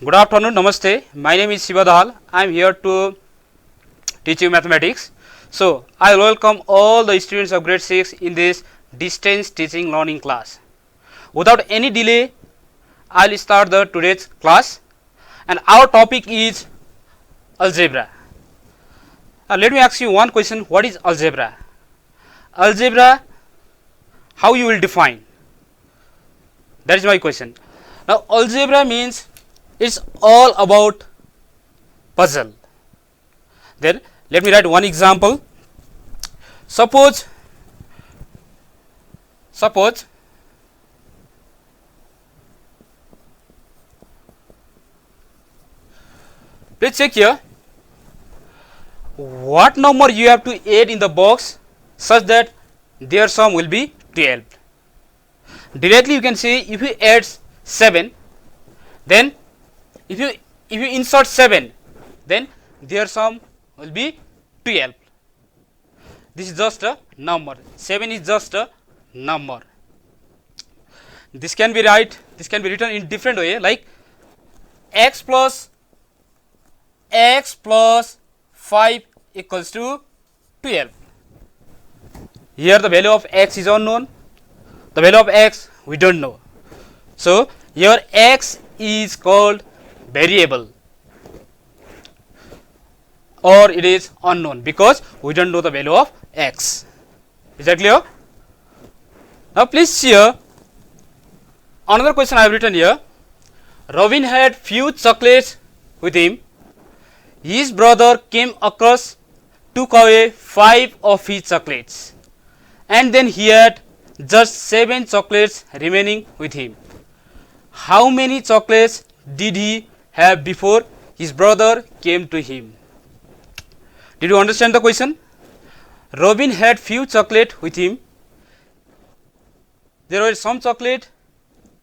Good afternoon, Namaste. My name is Shiva Dahal. I am here to teach you mathematics. So, I welcome all the students of grade 6 in this distance teaching learning class. Without any delay, I will start the today's class, and our topic is algebra. Let me ask you one question. What is algebra? Algebra, how you will define? That is my question. Now, algebra means it's all about puzzle. Then let me write one example. Suppose let's check here what number you have to add in the box such that their sum will be 12. Directly you can say if you add 7, then if you insert 7, then their sum will be 12. This is just a number. 7 is just a number. This can be written in different way, like x plus 5 equals to 12. Here the value of x is unknown, the value of x we don't know. So here x is called variable, or it is unknown because we don't know the value of x. Is that clear? Now please see here another question I have written here. Robin had few chocolates with him. His brother came across, took away 5 of his chocolates, and then he had just 7 chocolates remaining with him. How many chocolates did he have before his brother came to him? Did you understand the question? Robin had few chocolate with him. There were some chocolate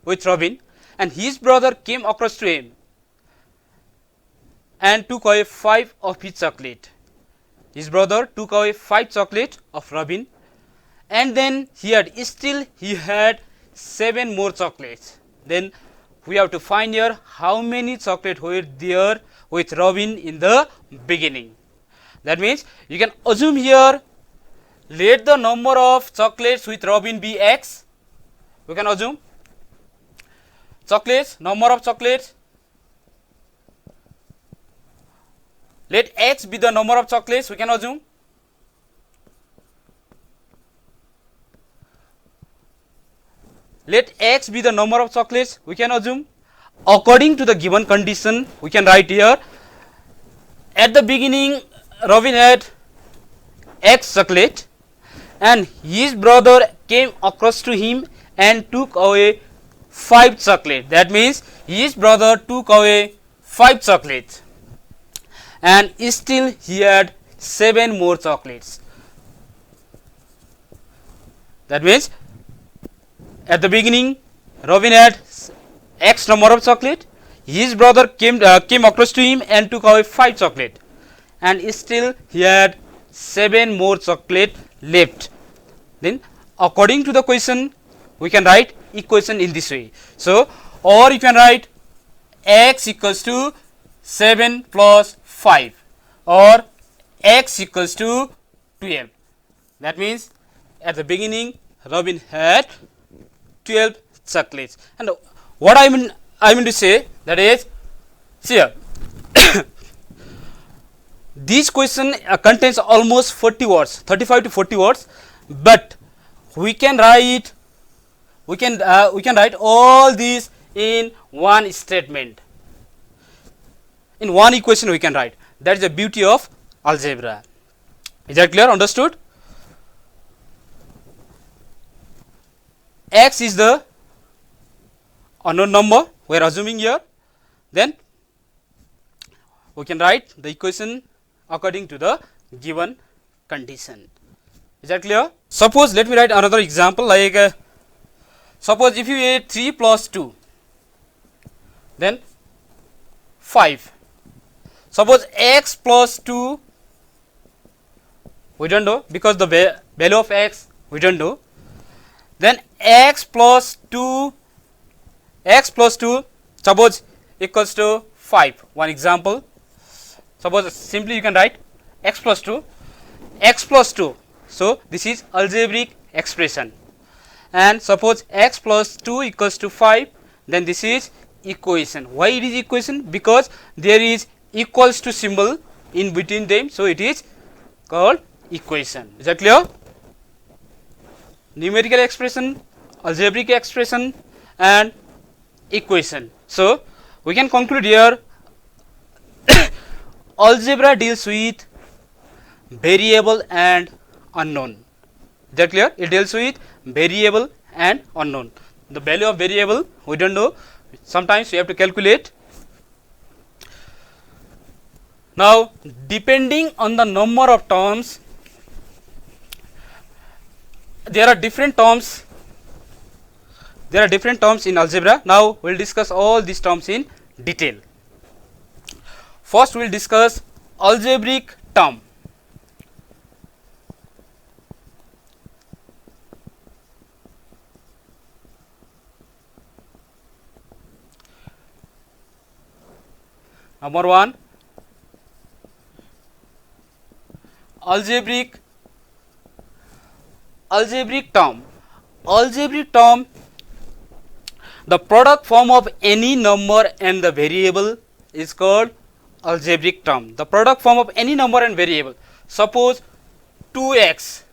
with Robin, and his brother came across to him and took away 5 of his chocolate. His brother took away 5 chocolate of Robin, and then he had 7 more chocolates. Then we have to find here how many chocolate were there with Robin in the beginning. That means you can assume here, let the number of chocolates with Robin be x. We can assume chocolates, number of chocolates, let x be the number of chocolates. We can assume let x be the number of chocolates. We can assume according to the given condition. We can write here, at the beginning Robin had x chocolate, and his brother came across to him and took away 5 chocolate. That means his brother took away 5 chocolates, and still he had 7 more chocolates. That means at the beginning Robin had x number of chocolate, his brother came across to him and took away 5 chocolate, and still he had 7 more chocolate left. Then according to the question we can write equation in this way. So, or you can write x equals to 7 plus 5, or x equals to 12. That means at the beginning Robin had 12 chocolates. And what I mean to say, that is, see here, this question contains almost 40 words, 35 to 40 words, but we can write all these in one statement, in one equation we can write. That is the beauty of algebra. Is that clear? Understood? X is the unknown number we are assuming here. Then we can write the equation according to the given condition. Is that clear? Suppose, let me write another example, like suppose if you add 3 plus 2, then 5. Suppose x plus 2 we don't know because the value of x we don't know. Then x plus 2, suppose equals to 5. One example, suppose simply you can write x plus 2, x plus 2. So this is algebraic expression. And suppose x plus 2 equals to 5, then this is equation. Why it is equation? Because there is equals to symbol in between them, so it is called equation. Is that clear? Numerical expression, algebraic expression, and equation. So we can conclude here algebra deals with variable and unknown. Is that clear? It deals with variable and unknown. The value of variable we don't know, sometimes we have to calculate. Now depending on the number of terms, there are different terms in algebra. Now we will discuss all these terms in detail. First we will discuss algebraic term. Number 1, algebraic term. Algebraic term, the product form of any number and the variable is called algebraic term. The product form of any number and variable. Suppose 2x.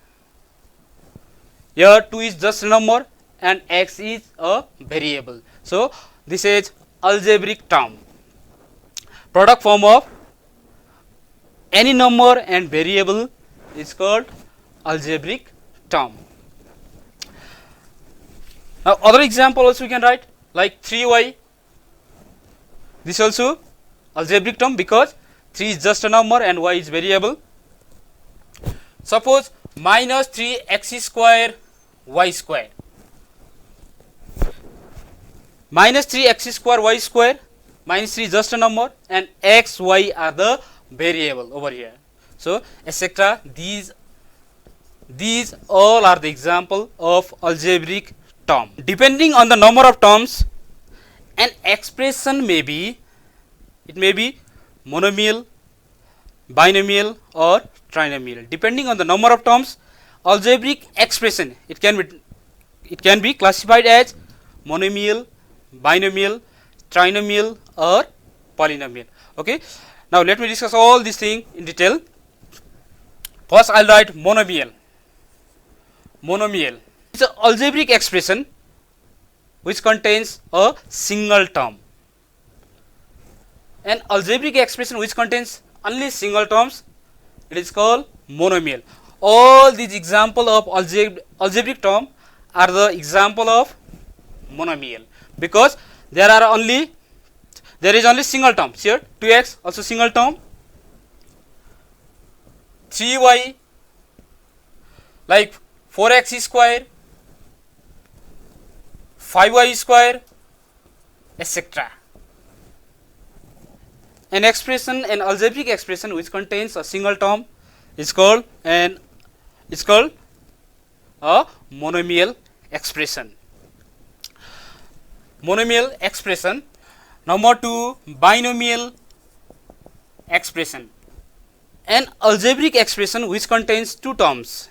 Here 2 is just a number and x is a variable. So this is algebraic term. Product form of any number and variable is called algebraic term. Now other example also we can write, like 3y. This also algebraic term because 3 is just a number and y is variable. Suppose minus 3x square y square. Minus 3x square y square, minus 3 is just a number and x, y are the variable over here. So etc. These all are the example of algebraic term. Depending on the number of terms, an expression may be, it may be monomial, binomial or trinomial. Depending on the number of terms, algebraic expression, it can be classified as monomial, binomial, trinomial or polynomial. Okay. Now let me discuss all these things in detail. First I will write monomial. Monomial is an algebraic expression which contains a single term. An algebraic expression which contains only single terms, it is called monomial. All these example of algebraic term are the example of monomial because there is only single term. Here 2x also single term, 3y like 4x square, 5y square, etc. An expression, an algebraic expression which contains a single term is called a monomial expression. Monomial expression. Number 2, binomial expression. An algebraic expression which contains two terms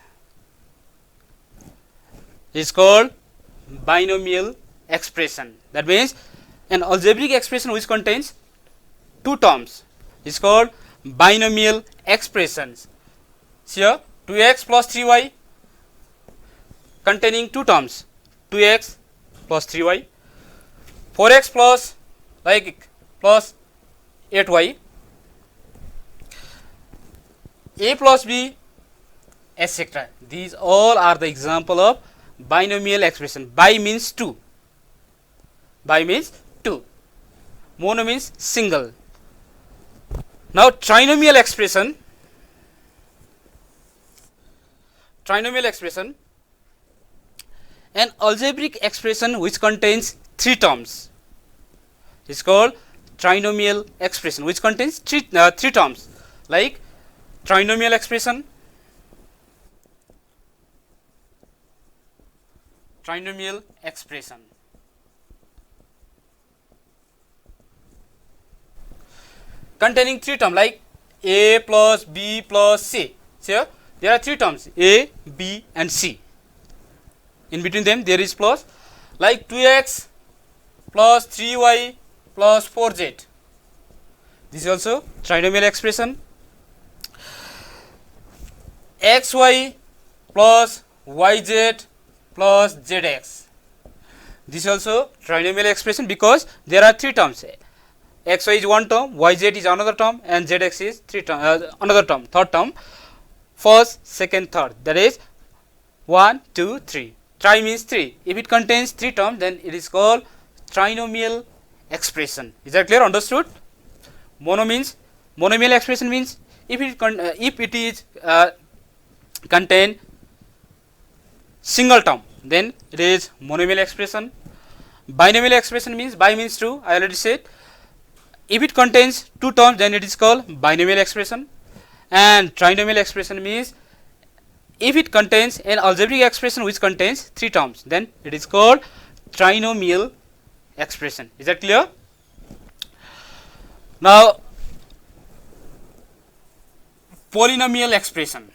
is called binomial expression. That means an algebraic expression which contains two terms is called binomial expressions. Here 2x plus 3y containing two terms, 2x plus 3y, 4x plus plus 8y, a plus b, etc. These all are the example of binomial expression. Bi means two. Bi means two. Mono means single. Now trinomial expression. Trinomial expression. An algebraic expression which contains three terms is called trinomial expression, which contains three terms, like trinomial expression, trinomial expression. containing three terms like a plus b plus c. Here there are three terms a, b and c. In between them there is plus, like 2x plus 3y plus 4z. This is also trinomial expression. xy plus yz plus zx. This is also trinomial expression because there are three terms. xy is one term, yz is another term, and zx is another term, third term. First, second, third. That is 1, 2, 3. Tri means 3. If it contains 3 terms, then it is called trinomial expression. Is that clear? Understood? Monomial expression means if it is contain single term, then it is monomial expression. Binomial expression means bi means 2. I already said. If it contains 2 terms, then it is called binomial expression. And trinomial expression means if it contains an algebraic expression which contains 3 terms, then it is called trinomial expression. Is that clear? Now, polynomial expression.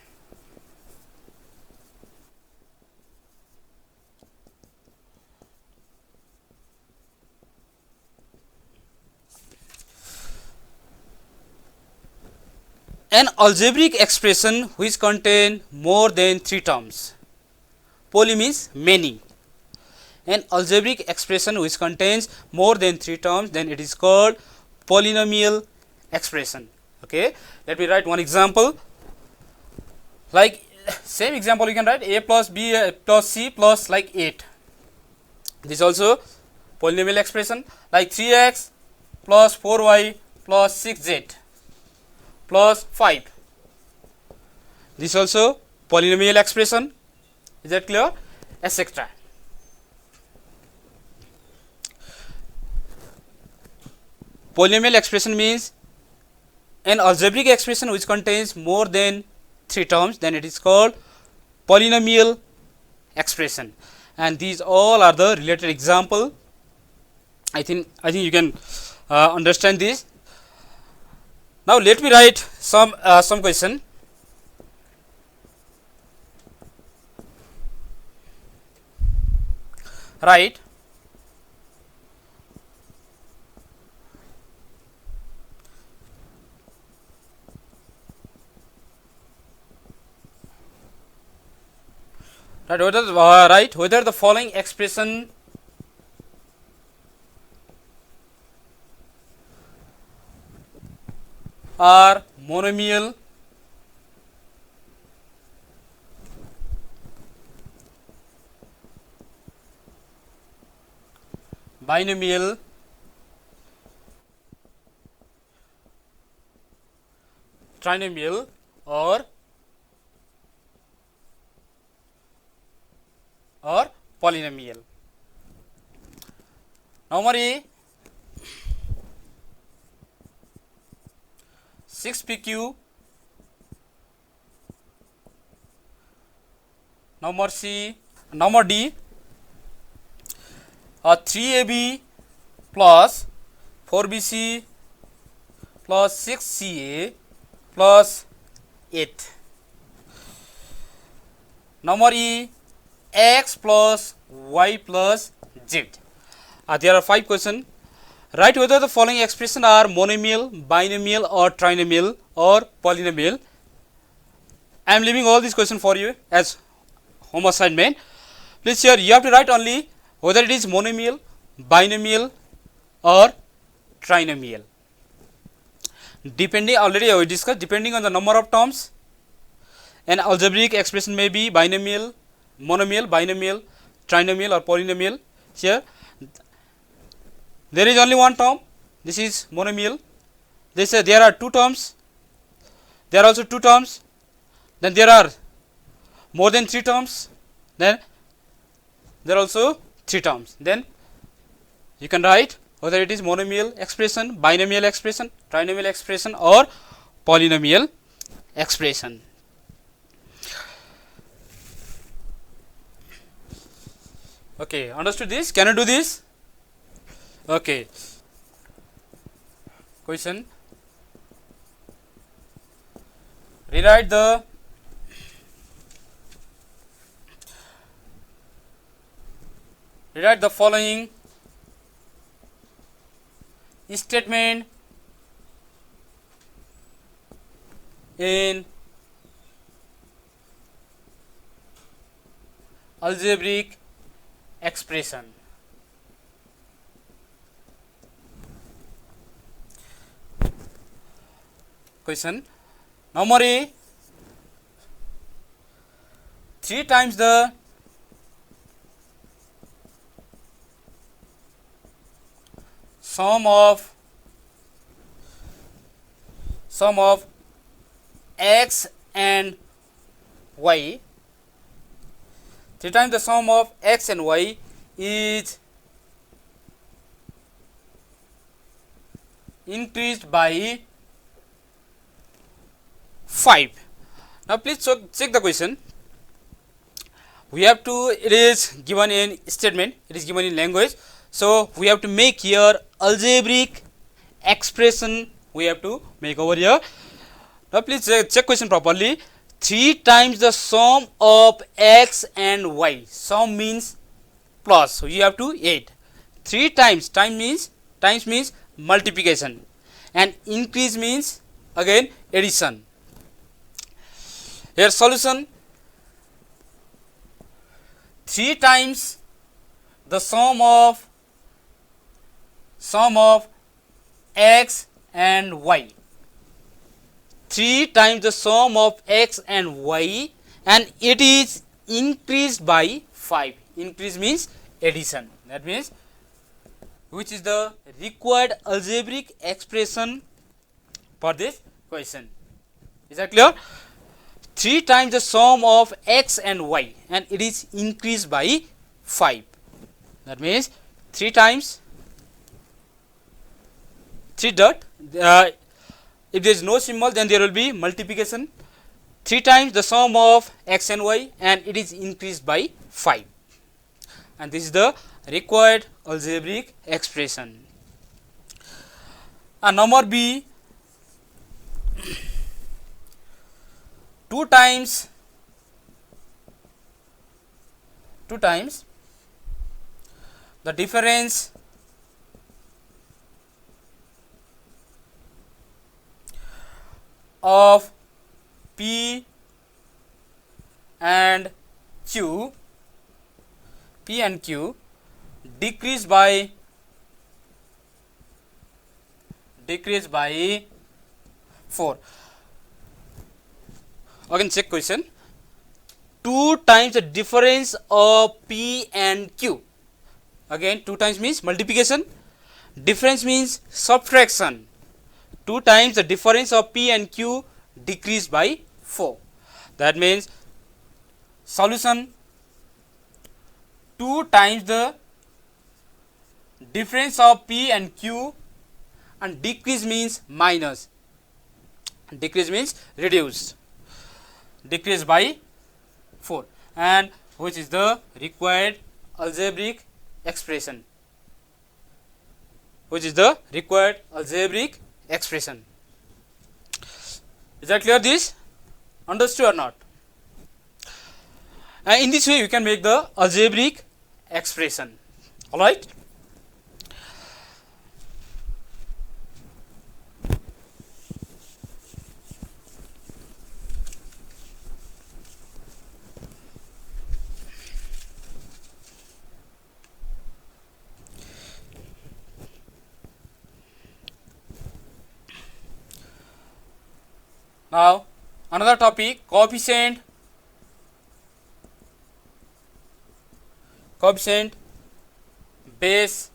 An algebraic expression which contain more than 3 terms. Poly means many. An algebraic expression which contains more than 3 terms, then it is called polynomial expression. Okay, let me write one example. Like same example, you can write a plus b plus c plus like 8. This also polynomial expression, like 3x plus 4y plus 6z plus 5. This also polynomial expression. Is that clear? Etc. Polynomial expression means an algebraic expression which contains more than 3 terms, then it is called polynomial expression. And these all are the related example. I think you can understand this. Now let me write some question. Right. Whether the following expression are monomial, binomial, trinomial, or polynomial. Number A, 6pq. Number D, 3ab plus 4bc plus 6ca plus 8. Number E, x plus y plus z. There are 5 questions. Write whether the following expressions are monomial, binomial, or trinomial, or polynomial. I am leaving all these questions for you as home assignment. Please here you have to write only whether it is monomial, binomial, or trinomial. Depending, already we discussed, depending on the number of terms, an algebraic expression may be binomial, monomial, binomial, trinomial, or polynomial. Here there is only one term, this is monomial. They say there are 2 terms, there are also 2 terms, then there are more than 3 terms, then there are also 3 terms. Then you can write whether it is monomial expression, binomial expression, trinomial expression, or polynomial expression. Okay, understood this? Can you do this? Okay. Question. rewrite the following statement in algebraic expression. Question number A, 3 times the sum of x and y, 3 times the sum of x and y is increased by 5. Now please check the question. We have to, it is given in statement, it is given in language, so we have to make here algebraic expression, we have to make over here. Now please check question properly. 3 times the sum of x and y, sum means plus, so you have to add. 3 times, times means multiplication, and increase means again addition. Here solution, 3 times the sum of x and y, 3 times the sum of x and y, and it is increased by 5. Increase means addition. That means which is the required algebraic expression for this question. Is that clear? 3 times the sum of x and y, and it is increased by 5. That means 3 times 3 dot, if there is no symbol then there will be multiplication. 3 times the sum of x and y, and it is increased by 5, and this is the required algebraic expression. And number B, 2 times the difference of P and Q decrease by 4. Again check question. 2 times the difference of P and Q. Again 2 times means multiplication, difference means subtraction. 2 times the difference of P and Q decreased by 4. That means solution, 2 times the difference of P and Q, and decrease means minus, decrease means reduced, decrease by 4, and which is the required algebraic expression, Is that clear? This understood or not? And in this way you can make the algebraic expression. All right. Now another topic, coefficient, base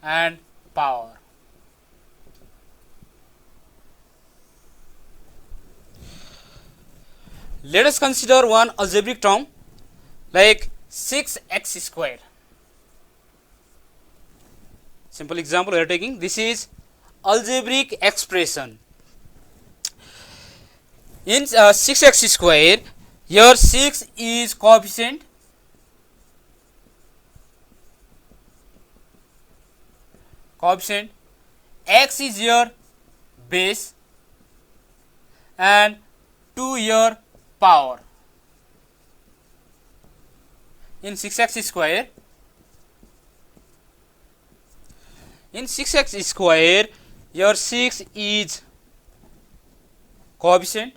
and power. Let us consider one algebraic term like 6x square. Simple example we are taking. This is algebraic expression. In 6x square, here 6 is coefficient, x is your base, and 2 your power. In 6x square, your 6 is coefficient,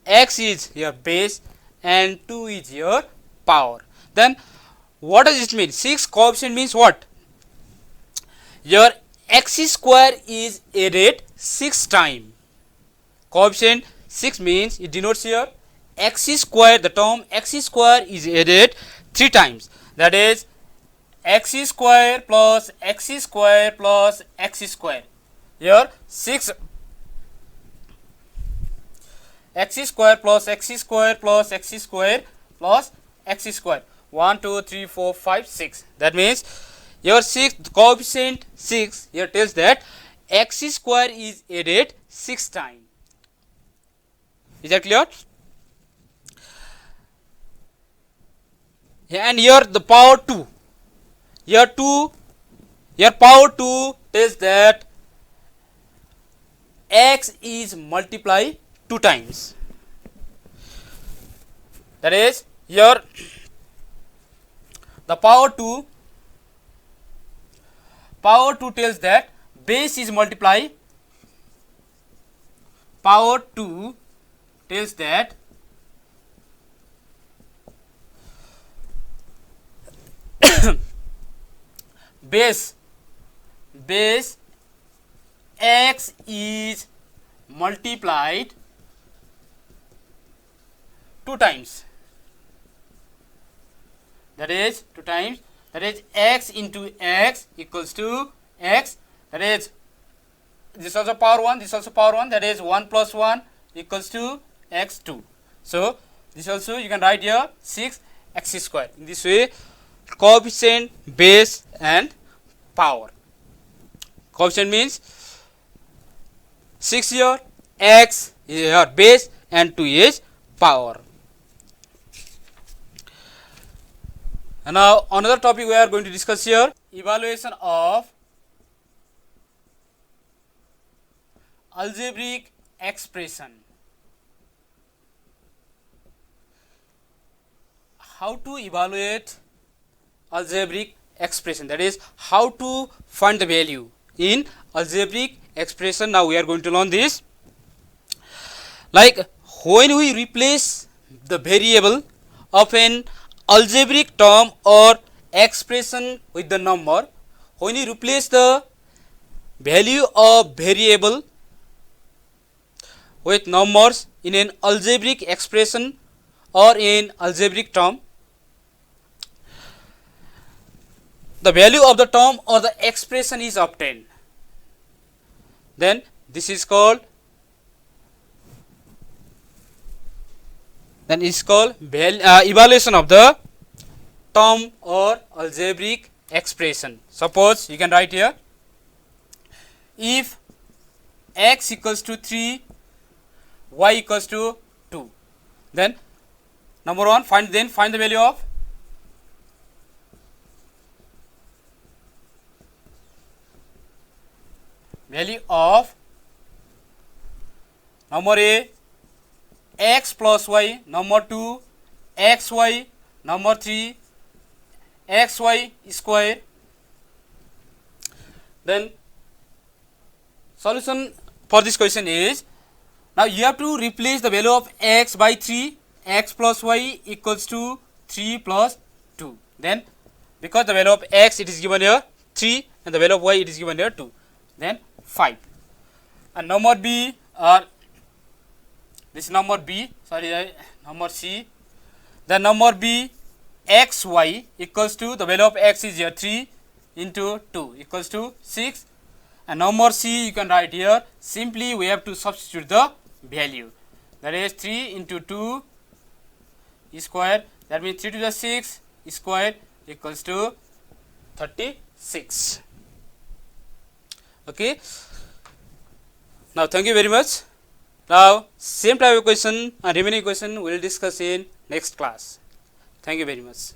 x is your base, and 2 is your power. Then what does it mean? 6 coefficient means what? Your x square is added 6 times. Coefficient 6 means it denotes your x square, the term x square is added 3 times. That is x square plus x square plus x square. Here 6 x square plus x square plus x square plus x square. 1, 2, 3, 4, 5, 6. That means your 6 coefficient 6 here tells that x square is added 6 times. Is that clear? And here the power 2. Here power 2 tells that x is multiplied 2 times. That is here the power 2 tells that base is multiplied. Power 2 tells that base x is multiplied 2 times. That is 2 times. That is x into x equals to x. That is this also power 1. This also power 1. That is 1 plus 1 equals to x2. So this also you can write here 6 x square. In this way, coefficient, base, and power. Coefficient means 6 here, x is your base, and 2 is power. And now another topic we are going to discuss here, evaluation of algebraic expression. How to evaluate algebraic expression, that is how to find the value in algebraic expression. Now we are going to learn this. Like when we replace the variable of an algebraic term or expression with the number, when you replace the value of variable with numbers in an algebraic expression or in algebraic term, the value of the term or the expression is obtained. Then this is called evaluation of the term or algebraic expression. Suppose you can write here, if x equals to 3, y equals to 2, then number 1, find the value of number A x plus y, number 2 xy, number 3 xy square. Then solution for this question is, now you have to replace the value of x by 3, x plus y equals to 3 plus 2. Then because the value of x it is given here 3 and the value of y it is given here 2, then 5. And number B, this number B, number C, the number B xy equals to the value of x is here 3 into 2 equals to 6, and number C you can write here, simply we have to substitute the value, that is 3 into 2 square, that means 3 to the 6 square equals to 36. Okay. Now thank you very much. Now same type of question and remaining question we will discuss in next class. Thank you very much.